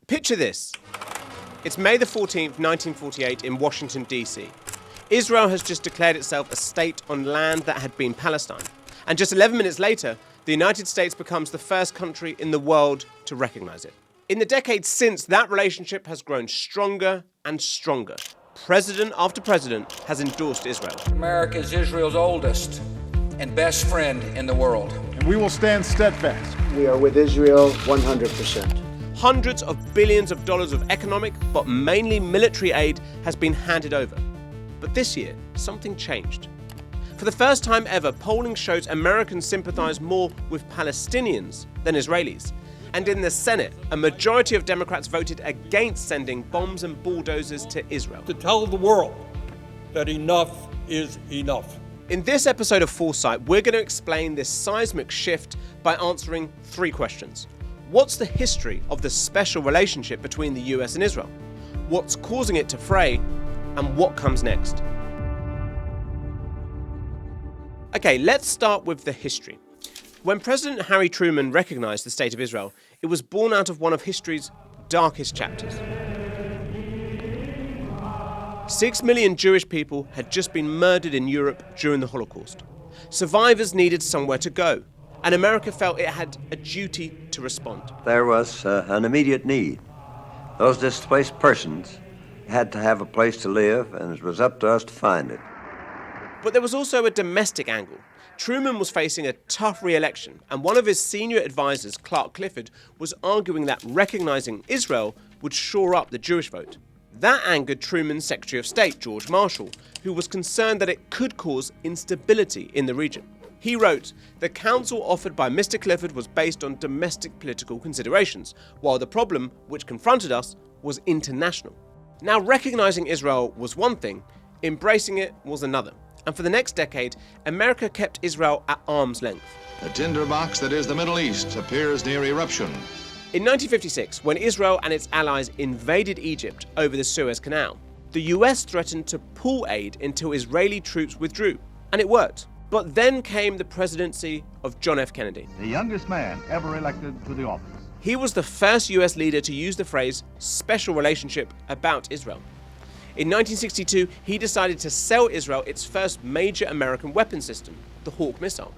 Picture this. It's May the 14th, 1948 in Washington, D.C. Israel has just declared itself a state on land that had been Palestine. And just 11 minutes later, the United States becomes the first country in the world to recognize it. In the decades since, that relationship has grown stronger and stronger. President after president has endorsed Israel. America is Israel's oldest and best friend in the world. And we will stand steadfast. We are with Israel 100%. Hundreds of billions of dollars of economic, but mainly military aid has been handed over. But this year, something changed. For the first time ever, polling shows Americans sympathise more with Palestinians than Israelis. And in the Senate, a majority of Democrats voted against sending bombs and bulldozers to Israel. To tell the world that enough is enough. In this episode of FourSight, we're going to explain this seismic shift by answering three questions. What's the history of the special relationship between the US and Israel? What's causing it to fray? And what comes next? Okay, let's start with the history. When President Harry Truman recognized the State of Israel, it was born out of one of history's darkest chapters. 6 million Jewish people had just been murdered in Europe during the Holocaust. Survivors needed somewhere to go, and America felt it had a duty to respond. There was an immediate need. Those displaced persons had to have a place to live, and it was up to us to find it. But there was also a domestic angle. Truman was facing a tough re-election, and one of his senior advisors, Clark Clifford, was arguing that recognizing Israel would shore up the Jewish vote. That angered Truman's Secretary of State, George Marshall, who was concerned that it could cause instability in the region. He wrote, "The counsel offered by Mr. Clifford was based on domestic political considerations, while the problem which confronted us was international." Now, recognizing Israel was one thing, embracing it was another. And for the next decade, America kept Israel at arm's length. A tinderbox that is the Middle East appears near eruption. In 1956, when Israel and its allies invaded Egypt over the Suez Canal, the US threatened to pull aid until Israeli troops withdrew, and it worked. But then came the presidency of John F. Kennedy. The youngest man ever elected to the office. He was the first US leader to use the phrase special relationship about Israel. In 1962, he decided to sell Israel its first major American weapon system, the Hawk missile.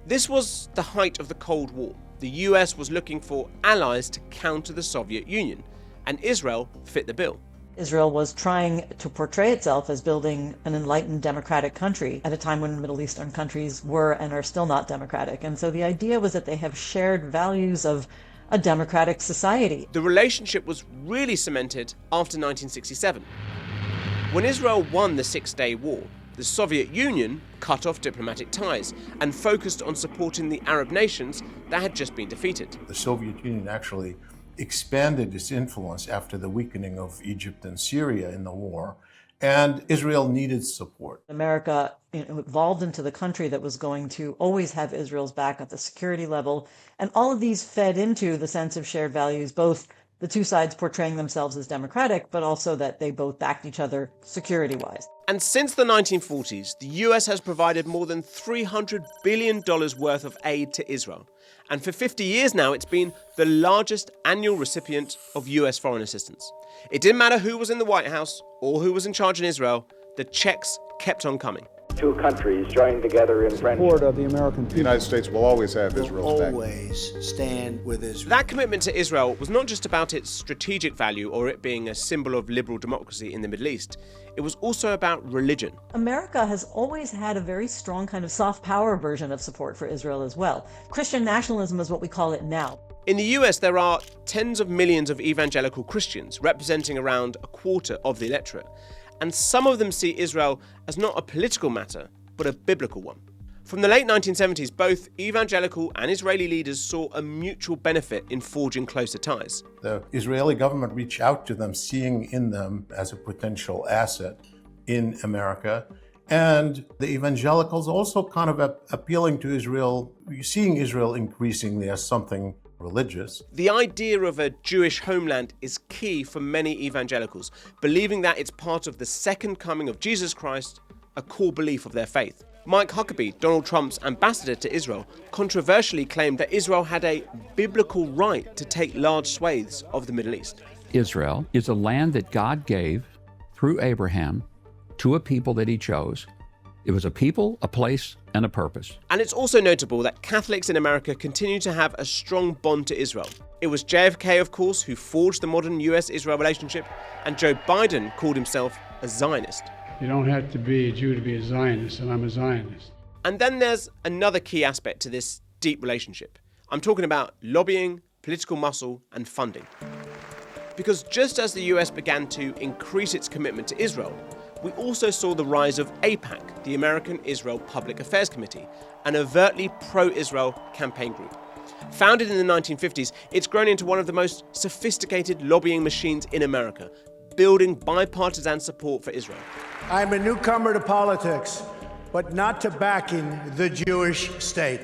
This was the height of the Cold War. The US was looking for allies to counter the Soviet Union, and Israel fit the bill. Israel was trying to portray itself as building an enlightened democratic country at a time when Middle Eastern countries were and are still not democratic. And so the idea was that they have shared values of a democratic society. The relationship was really cemented after 1967. When Israel won the Six-Day War, the Soviet Union cut off diplomatic ties and focused on supporting the Arab nations that had just been defeated. The Soviet Union actually expanded its influence after the weakening of Egypt and Syria in the war, and Israel needed support. America evolved into the country that was going to always have Israel's back at the security level, and all of these fed into the sense of shared values, both the two sides portraying themselves as democratic, but also that they both backed each other security-wise. And since the 1940s, the US has provided more than $300 billion worth of aid to Israel. And for 50 years now, it's been the largest annual recipient of US foreign assistance. It didn't matter who was in the White House or who was in charge in Israel, the checks kept on coming. Two countries joined together in friendship. Support of the American people. The United States will always have Israel's back. Always stand with Israel. That commitment to Israel was not just about its strategic value or it being a symbol of liberal democracy in the Middle East. It was also about religion. America has always had a very strong kind of soft power version of support for Israel as well. Christian nationalism is what we call it now. In the US, there are tens of millions of evangelical Christians, representing around a quarter of the electorate. And some of them see Israel as not a political matter, but a biblical one. From the late 1970s, both evangelical and Israeli leaders saw a mutual benefit in forging closer ties. The Israeli government reached out to them, seeing in them as a potential asset in America. And the evangelicals also kind of appealing to Israel, seeing Israel increasingly as something religious. The idea of a Jewish homeland is key for many evangelicals, believing that it's part of the second coming of Jesus Christ, a core belief of their faith. Mike Huckabee, Donald Trump's ambassador to Israel, controversially claimed that Israel had a biblical right to take large swathes of the Middle East. Israel is a land that God gave through Abraham to a people that he chose. It was a people, a place, and a purpose. And it's also notable that Catholics in America continue to have a strong bond to Israel. It was JFK, of course, who forged the modern US-Israel relationship, and Joe Biden called himself a Zionist. You don't have to be a Jew to be a Zionist, and I'm a Zionist. And then there's another key aspect to this deep relationship. I'm talking about lobbying, political muscle, and funding. Because just as the US began to increase its commitment to Israel, we also saw the rise of AIPAC, the American Israel Public Affairs Committee, an overtly pro-Israel campaign group. Founded in the 1950s, it's grown into one of the most sophisticated lobbying machines in America, building bipartisan support for Israel. I'm a newcomer to politics, but not to backing the Jewish state.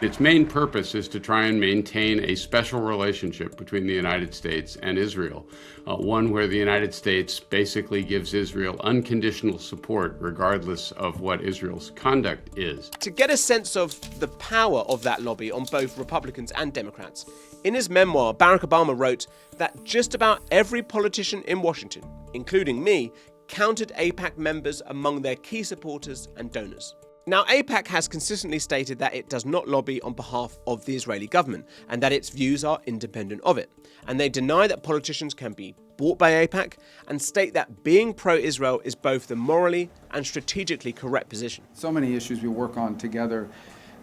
Its main purpose is to try and maintain a special relationship between the United States and Israel, one where the United States basically gives Israel unconditional support regardless of what Israel's conduct is. To get a sense of the power of that lobby on both Republicans and Democrats, in his memoir, Barack Obama wrote that just about every politician in Washington, including me, counted AIPAC members among their key supporters and donors. Now, AIPAC has consistently stated that it does not lobby on behalf of the Israeli government and that its views are independent of it. And they deny that politicians can be bought by AIPAC and state that being pro-Israel is both the morally and strategically correct position. So many issues we work on together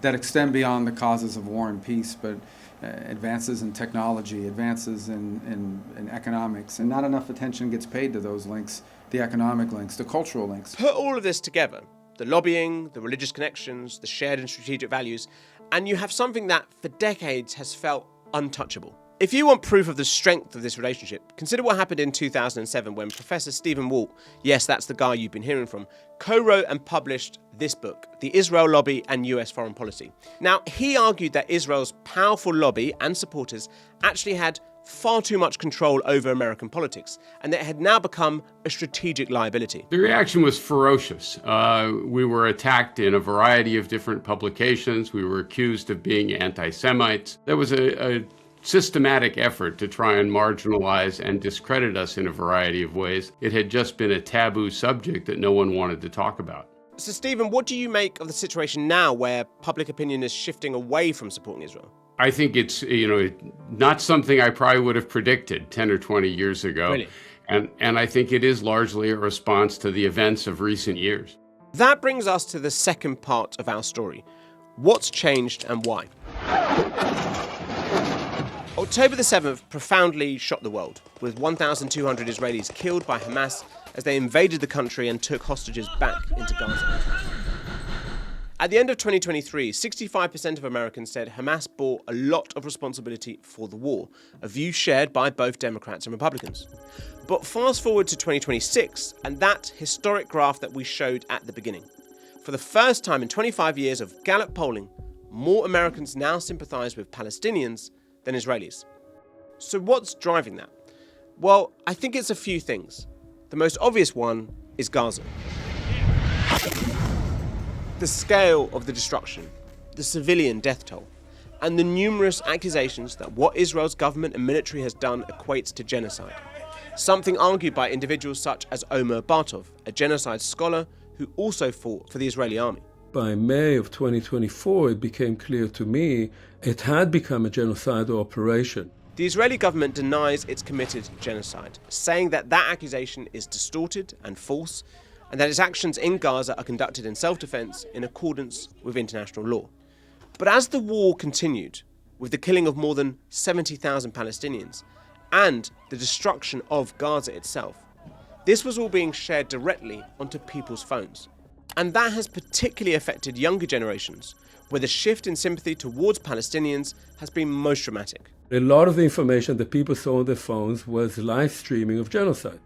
that extend beyond the causes of war and peace, but advances in technology, advances in economics, and not enough attention gets paid to those links, the economic links, the cultural links. Put all of this together, the lobbying, the religious connections, the shared and strategic values, and you have something that for decades has felt untouchable. If you want proof of the strength of this relationship, consider what happened in 2007 when Professor Stephen Walt, yes, that's the guy you've been hearing from, co-wrote and published this book, The Israel Lobby and US Foreign Policy. Now, he argued that Israel's powerful lobby and supporters actually had far too much control over American politics, and that it had now become a strategic liability. The reaction was ferocious. We were attacked in a variety of different publications. We were accused of being anti-Semites. There was a systematic effort to try and marginalize and discredit us in a variety of ways. It had just been a taboo subject that no one wanted to talk about. So, Stephen, what do you make of the situation now where public opinion is shifting away from supporting Israel? I think it's, not something I probably would have predicted 10 or 20 years ago. Really? And I think it is largely a response to the events of recent years. That brings us to the second part of our story. What's changed and why? October the 7th profoundly shocked the world, with 1,200 Israelis killed by Hamas as they invaded the country and took hostages back into Gaza. At the end of 2023, 65% of Americans said Hamas bore a lot of responsibility for the war, a view shared by both Democrats and Republicans. But fast forward to 2026, and that historic graph that we showed at the beginning. For the first time in 25 years of Gallup polling, more Americans now sympathise with Palestinians than Israelis. So what's driving that? Well, I think it's a few things. The most obvious one is Gaza. The scale of the destruction, the civilian death toll, and the numerous accusations that what Israel's government and military has done equates to genocide. Something argued by individuals such as Omer Bartov, a genocide scholar who also fought for the Israeli army. By May of 2024, it became clear to me it had become a genocidal operation. The Israeli government denies it's committed genocide, saying that that accusation is distorted and false, and that its actions in Gaza are conducted in self-defense in accordance with international law. But as the war continued, with the killing of more than 70,000 Palestinians and the destruction of Gaza itself, this was all being shared directly onto people's phones. And that has particularly affected younger generations, where the shift in sympathy towards Palestinians has been most dramatic. A lot of the information that people saw on their phones was live streaming of genocide.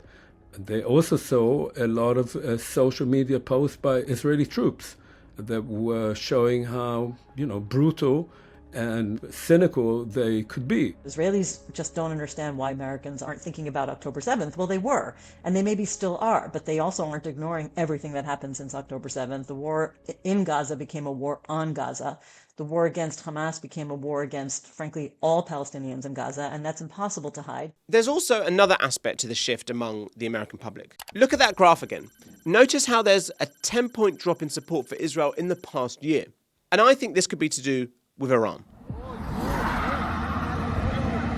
They also saw a lot of social media posts by Israeli troops that were showing how, brutal and cynical they could be. Israelis just don't understand why Americans aren't thinking about October 7th. Well, they were, and they maybe still are, but they also aren't ignoring everything that happened since October 7th. The war in Gaza became a war on Gaza. The war against Hamas became a war against, frankly, all Palestinians in Gaza, and that's impossible to hide. There's also another aspect to the shift among the American public. Look at that graph again. Notice how there's a 10-point drop in support for Israel in the past year. And I think this could be to do with Iran.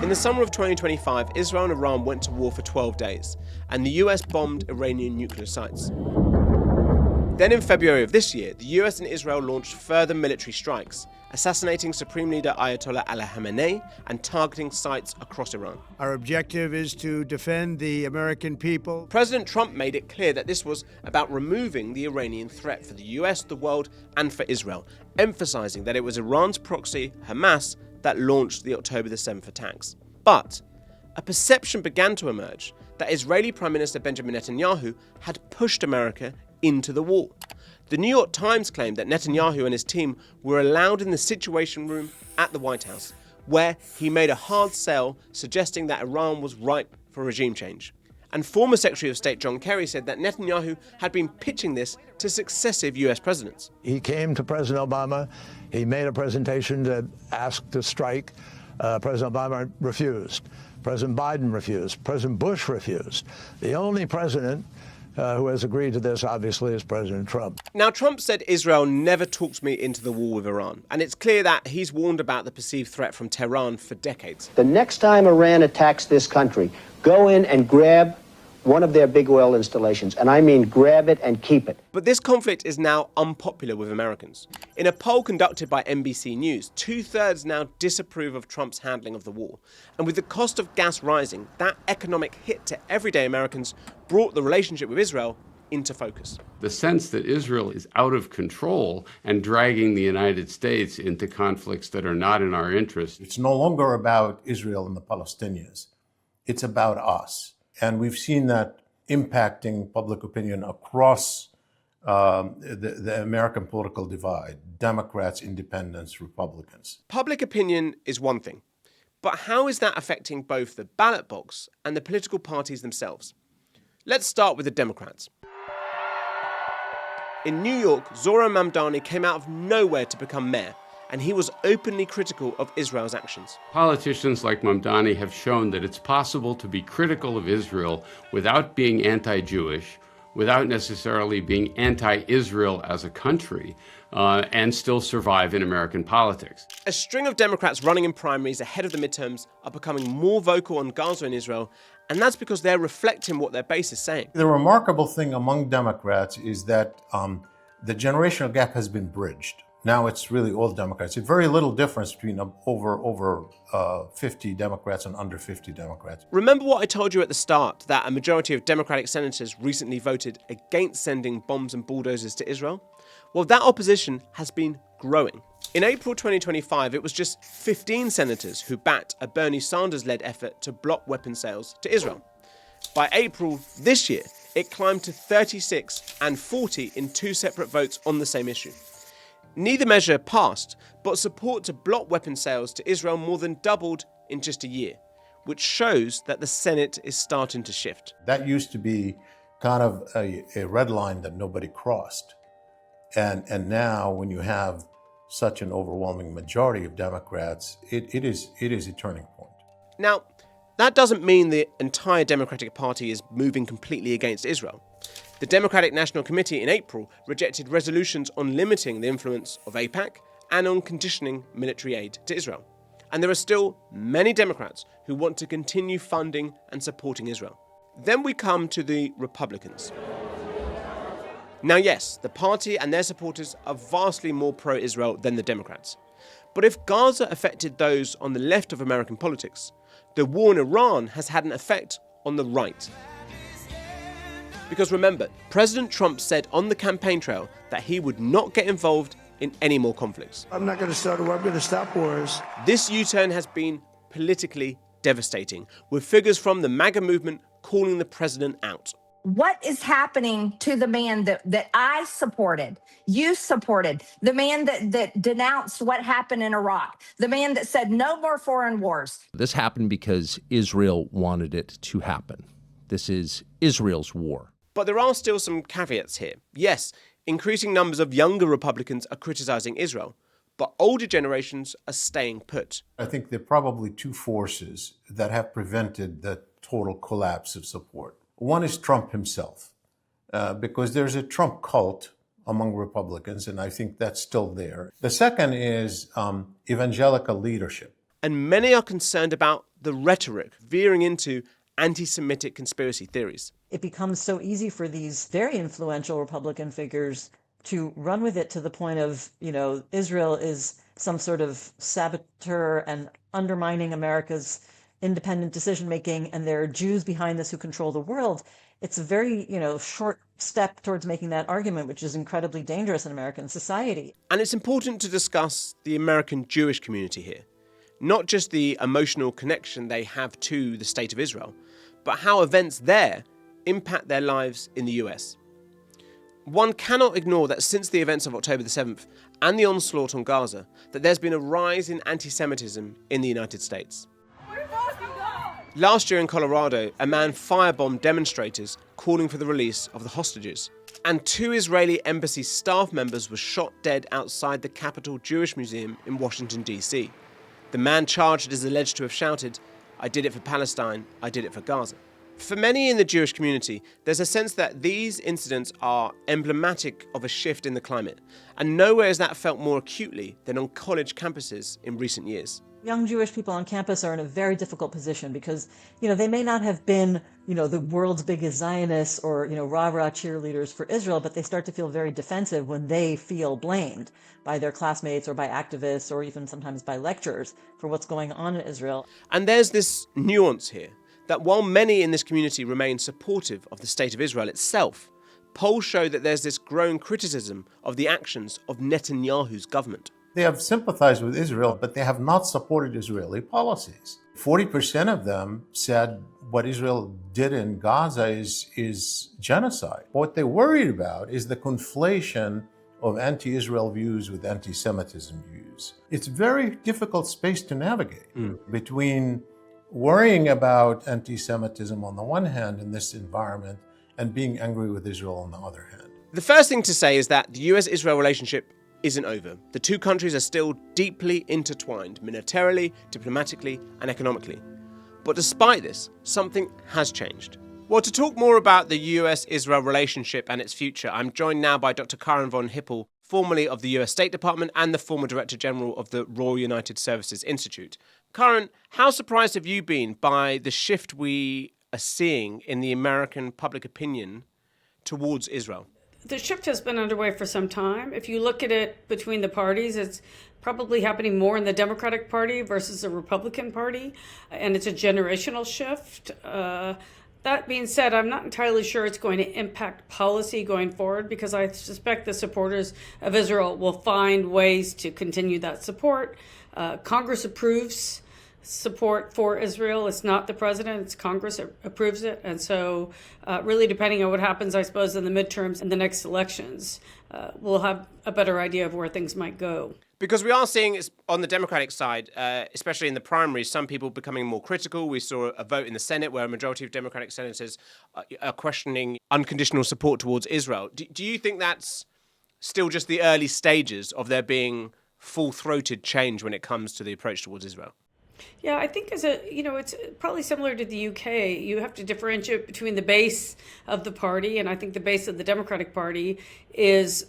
In the summer of 2025, Israel and Iran went to war for 12 days, and the US bombed Iranian nuclear sites. Then in February of this year, the US and Israel launched further military strikes, assassinating Supreme Leader Ayatollah Ali Khamenei and targeting sites across Iran. Our objective is to defend the American people. President Trump made it clear that this was about removing the Iranian threat for the US, the world, and for Israel, emphasizing that it was Iran's proxy, Hamas, that launched the October the 7th attacks. But a perception began to emerge that Israeli Prime Minister Benjamin Netanyahu had pushed America into the war. The New York Times claimed that Netanyahu and his team were allowed in the Situation Room at the White House, where he made a hard sell suggesting that Iran was ripe for regime change. And former Secretary of State John Kerry said that Netanyahu had been pitching this to successive US presidents. He came to President Obama, he made a presentation to ask to strike. President Obama refused. President Biden refused. President Bush refused. The only president who has agreed to this, obviously, is President Trump. Now, Trump said Israel never talked me into the war with Iran, and it's clear that he's warned about the perceived threat from Tehran for decades. The next time Iran attacks this country, go in and grab one of their big oil installations, and I mean grab it and keep it. But this conflict is now unpopular with Americans. In a poll conducted by NBC News, 2/3 now disapprove of Trump's handling of the war. And with the cost of gas rising, that economic hit to everyday Americans brought the relationship with Israel into focus. The sense that Israel is out of control and dragging the United States into conflicts that are not in our interest. It's no longer about Israel and the Palestinians. It's about us. And we've seen that impacting public opinion across the American political divide, Democrats, independents, Republicans. Public opinion is one thing, but how is that affecting both the ballot box and the political parties themselves? Let's start with the Democrats. In New York, Zohran Mamdani came out of nowhere to become mayor, and he was openly critical of Israel's actions. Politicians like Mamdani have shown that it's possible to be critical of Israel without being anti-Jewish, without necessarily being anti-Israel as a country, and still survive in American politics. A string of Democrats running in primaries ahead of the midterms are becoming more vocal on Gaza and Israel, and that's because they're reflecting what their base is saying. The remarkable thing among Democrats is that the generational gap has been bridged. Now it's really all Democrats. It's very little difference between over 50 Democrats and under 50 Democrats. Remember what I told you at the start, that a majority of Democratic senators recently voted against sending bombs and bulldozers to Israel? Well, that opposition has been growing. In April 2025, it was just 15 senators who backed a Bernie Sanders-led effort to block weapon sales to Israel. By April this year, it climbed to 36 and 40 in two separate votes on the same issue. Neither measure passed, but support to block weapon sales to Israel more than doubled in just a year, which shows that the Senate is starting to shift. That used to be kind of a red line that nobody crossed. And now when you have such an overwhelming majority of Democrats, it is a turning point. Now, that doesn't mean the entire Democratic Party is moving completely against Israel. The Democratic National Committee in April rejected resolutions on limiting the influence of AIPAC and on conditioning military aid to Israel. And there are still many Democrats who want to continue funding and supporting Israel. Then we come to the Republicans. Now, yes, the party and their supporters are vastly more pro-Israel than the Democrats. But if Gaza affected those on the left of American politics, the war in Iran has had an effect on the right. Because remember, President Trump said on the campaign trail that he would not get involved in any more conflicts. I'm not going to start a war, I'm going to stop wars. This U-turn has been politically devastating, with figures from the MAGA movement calling the president out. What is happening to the man that I supported, you supported, the man that denounced what happened in Iraq, the man that said no more foreign wars? This happened because Israel wanted it to happen. This is Israel's war. But there are still some caveats here. Yes, increasing numbers of younger Republicans are criticizing Israel, but older generations are staying put. I think there are probably two forces that have prevented the total collapse of support. One is Trump himself, because there's a Trump cult among Republicans, and I think that's still there. The second is evangelical leadership. And many are concerned about the rhetoric veering into anti-Semitic conspiracy theories. It becomes so easy for these very influential Republican figures to run with it to the point of, Israel is some sort of saboteur and undermining America's independent decision-making, and there are Jews behind this who control the world. It's a very, short step towards making that argument, which is incredibly dangerous in American society. And it's important to discuss the American Jewish community here. Not just the emotional connection they have to the state of Israel, but how events there impact their lives in the US. One cannot ignore that since the events of October the 7th and the onslaught on Gaza, that there's been a rise in anti-Semitism in the United States. Last year in Colorado, a man firebombed demonstrators calling for the release of the hostages. And 2 Israeli embassy staff members were shot dead outside the Capitol Jewish Museum in Washington, D.C. The man charged is alleged to have shouted, "I did it for Palestine, I did it for Gaza." For many in the Jewish community, there's a sense that these incidents are emblematic of a shift in the climate, and nowhere has that felt more acutely than on college campuses in recent years. Young Jewish people on campus are in a very difficult position because, they may not have been, the world's biggest Zionists or, rah-rah cheerleaders for Israel, but they start to feel very defensive when they feel blamed by their classmates or by activists or even sometimes by lecturers for what's going on in Israel. And there's this nuance here, that while many in this community remain supportive of the state of Israel itself, polls show that there's this growing criticism of the actions of Netanyahu's government. They have sympathized with Israel, but they have not supported Israeli policies. 40% of them said what Israel did in Gaza is genocide. What they're worried about is the conflation of anti-Israel views with anti-Semitism views. It's a very difficult space to navigate between worrying about anti-Semitism on the one hand in this environment and being angry with Israel on the other hand. The first thing to say is that the US-Israel relationship isn't over. The two countries are still deeply intertwined, militarily, diplomatically, and economically. But despite this, something has changed. Well, to talk more about the US-Israel relationship and its future, I'm joined now by Dr. Karen von Hippel, formerly of the US State Department and the former Director General of the Royal United Services Institute. Karen, how surprised have you been by the shift we are seeing in the American public opinion towards Israel? The shift has been underway for some time. If you look at it between the parties, it's probably happening more in the Democratic Party versus the Republican Party, and it's a generational shift. That being said, I'm not entirely sure it's going to impact policy going forward because I suspect the supporters of Israel will find ways to continue that support. Congress approves support for Israel. It's not the president, it's Congress that approves it. And so really depending on what happens, I suppose, in the midterms and the next elections, we'll have a better idea of where things might go. Because we are seeing on the Democratic side, especially in the primaries, some people becoming more critical. We saw a vote in the Senate where a majority of Democratic senators are questioning unconditional support towards Israel. Do you think that's still just the early stages of there being full-throated change when it comes to the approach towards Israel? Yeah, I think it's probably similar to the UK. You have to differentiate between the base of the party, and I think the base of the Democratic Party is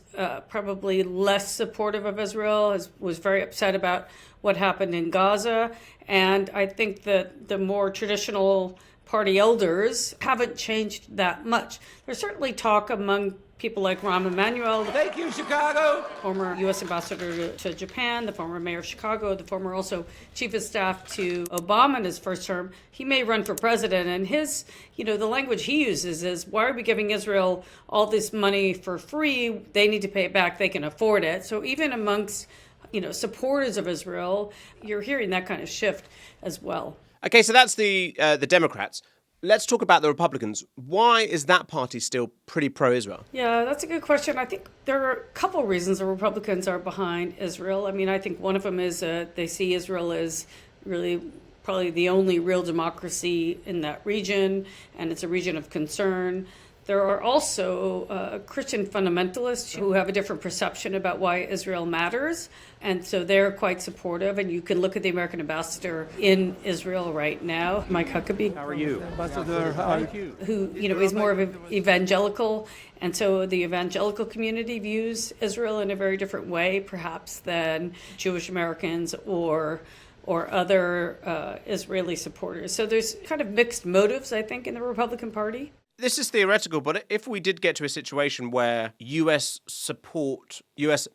probably less supportive of Israel, was very upset about what happened in Gaza, and I think that the more traditional party elders haven't changed that much. There's certainly talk among people like Rahm Emanuel. Thank you, Chicago. Former U.S. ambassador to Japan, the former mayor of Chicago, the former also chief of staff to Obama in his first term. He may run for president, and his, the language he uses is, why are we giving Israel all this money for free? They need to pay it back. They can afford it. So even amongst, supporters of Israel, you're hearing that kind of shift as well. Okay, so that's the Democrats. Let's talk about the Republicans. Why is that party still pretty pro-Israel? Yeah, that's a good question. I think there are a couple reasons the Republicans are behind Israel. I mean, I think one of them is they see Israel as really probably the only real democracy in that region, and it's a region of concern. There are also Christian fundamentalists who have a different perception about why Israel matters, and so they're quite supportive. And you can look at the American ambassador in Israel right now, Mike Huckabee. How are you? Ambassador, how are you? Who, is more of an evangelical, and so the evangelical community views Israel in a very different way, perhaps, than Jewish Americans or other Israeli supporters. So there's kind of mixed motives, I think, in the Republican Party. This is theoretical, but if we did get to a situation where US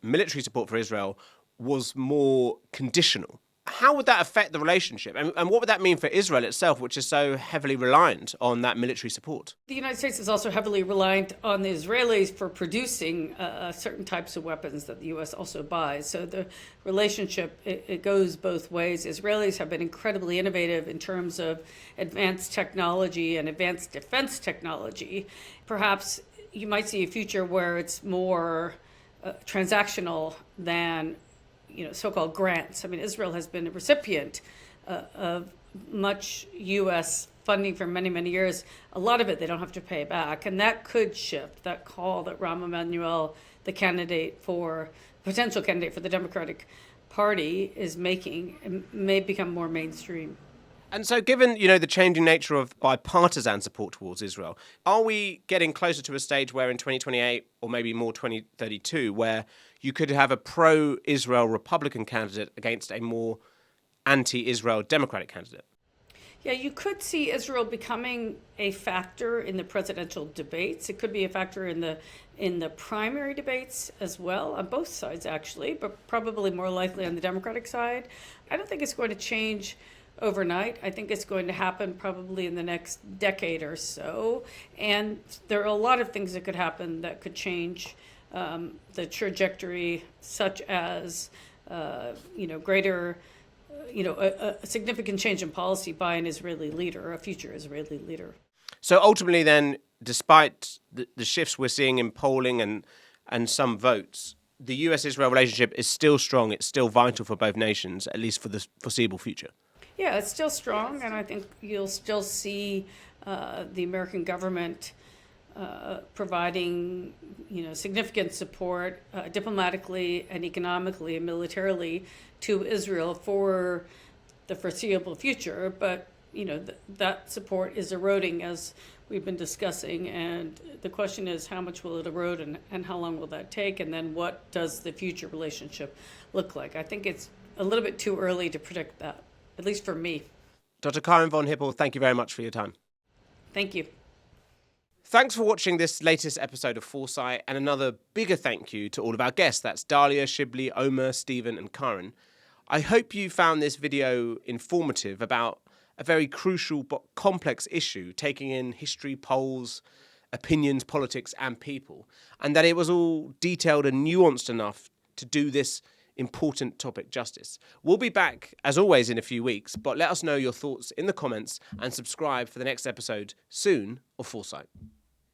military support for Israel was more conditional, how would that affect the relationship? And what would that mean for Israel itself, which is so heavily reliant on that military support? The United States is also heavily reliant on the Israelis for producing certain types of weapons that the U.S. also buys. So the relationship, it goes both ways. Israelis have been incredibly innovative in terms of advanced technology and advanced defense technology. Perhaps you might see a future where it's more transactional than so-called grants. I mean, Israel has been a recipient of much U.S. funding for many, many years. A lot of it they don't have to pay back. And that could shift. That call that Rahm Emanuel, the potential candidate for the Democratic Party, is making, may become more mainstream. And so given, the changing nature of bipartisan support towards Israel, are we getting closer to a stage where in 2028 or maybe more 2032, where you could have a pro-Israel Republican candidate against a more anti-Israel Democratic candidate? Yeah, you could see Israel becoming a factor in the presidential debates. It could be a factor in the primary debates as well, on both sides actually, but probably more likely on the Democratic side. I don't think it's going to change overnight. I think it's going to happen probably in the next decade or so. And there are a lot of things that could happen that could change the trajectory, such as, greater, a significant change in policy by an Israeli leader, a future Israeli leader. So ultimately then, despite the shifts we're seeing in polling and some votes, the US-Israel relationship is still strong. It's still vital for both nations, at least for the foreseeable future. Yeah, it's still strong, and I think you'll still see the American government providing, significant support diplomatically and economically and militarily to Israel for the foreseeable future. But, that support is eroding, as we've been discussing, and the question is how much will it erode and how long will that take, and then what does the future relationship look like? I think it's a little bit too early to predict that, at least for me. Dr. Karen von Hippel, thank you very much for your time. Thank you. Thanks for watching this latest episode of FourSight, and another bigger thank you to all of our guests. That's Dahlia, Shibli, Omer, Stephen and Karen. I hope you found this video informative about a very crucial but complex issue, taking in history, polls, opinions, politics and people, and that it was all detailed and nuanced enough to do this important topic justice. We'll be back, as always, in a few weeks, but let us know your thoughts in the comments and subscribe for the next episode soon of FourSight.